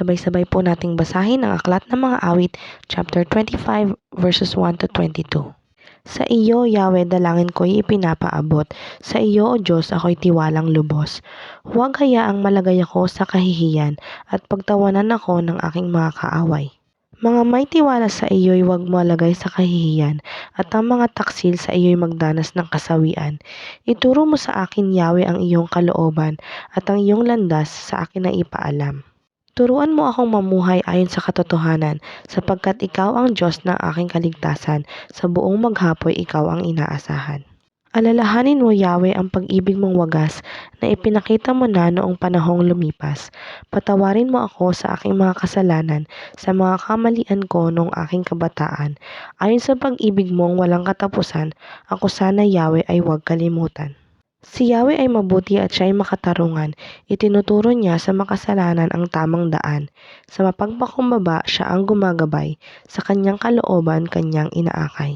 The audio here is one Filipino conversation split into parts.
Sabay-sabay po nating basahin ang Aklat ng Mga Awit, chapter 25, verses 1 to 22. Sa iyo, Yahweh, dalangin ko'y ipinapaabot. Sa iyo, O Diyos, ako'y tiwalang lubos. Huwag hayaang malagay ako sa kahihiyan at pagtawanan ako ng aking mga kaaway. Mga may tiwala sa iyo'y huwag malagay sa kahihiyan at ang mga taksil sa iyo'y magdanas ng kasawian. Ituro mo sa akin, Yahweh, ang iyong kalooban at ang iyong landas sa akin na ipaalam. Turuan mo akong mamuhay ayon sa katotohanan, sapagkat ikaw ang Diyos ng aking kaligtasan, sa buong maghapoy ikaw ang inaasahan. Alalahanin mo, Yahweh, ang pag-ibig mong wagas na ipinakita mo na noong panahong lumipas. Patawarin mo ako sa aking mga kasalanan, sa mga kamalian ko noong aking kabataan. Ayon sa pag-ibig mong walang katapusan, ako sana, Yahweh, ay huwag kalimutan. Si Yahweh ay mabuti at siya ay makatarungan. Itinuturo niya sa makasalanan ang tamang daan. Sa mapagpakumbaba siya ang gumagabay. Sa kanyang kalooban, kanyang inaakay.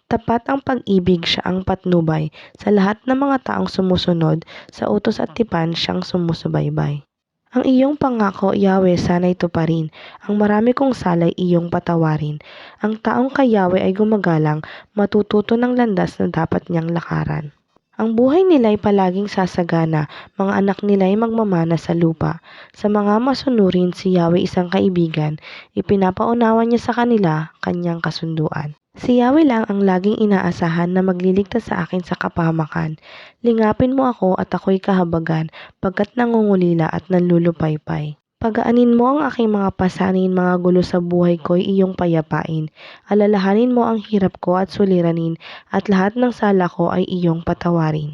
Tapat ang pag-ibig, siya ang patnubay. Sa lahat ng mga taong sumusunod, sa utos at tipan siyang sumusubaybay. Ang iyong pangako, Yahweh, sana'y tuparin. Ang marami kong salay iyong patawarin. Ang taong kay Yahweh ay gumagalang, matututo ng landas na dapat niyang lakaran. Ang buhay nila'y palaging sasagana, mga anak nila'y magmamana sa lupa. Sa mga masunurin si Yahweh isang kaibigan, ipinapaunawa niya sa kanila kanyang kasunduan. Si Yahweh lang ang laging inaasahan na magliligtas sa akin sa kapahamakan. Lingapin mo ako at ako'y kahabagan, pagkat nangungulila at nanlulupaypay. Pagaanin mo ang aking mga pasanin, mga gulo sa buhay ko'y iyong payapain. Alalahanin mo ang hirap ko at suliranin, at lahat ng sala ko ay iyong patawarin.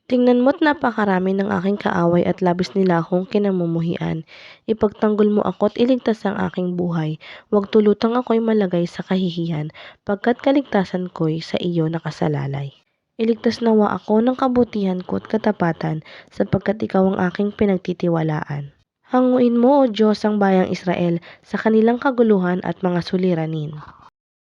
Tingnan mo't napakarami ng aking kaaway at labis nila akong kinamumuhian. Ipagtanggol mo ako't iligtas ang aking buhay. Huwag tulutang ako'y malagay sa kahihiyan, pagkat kaligtasan ko'y sa iyo nakasalalay. Iligtas nawa ako ng kabutihan ko at katapatan, sapagkat ikaw ang aking pinagtitiwalaan. Hanguin mo, O Diyos, ang bayang Israel sa kanilang kaguluhan at mga suliranin.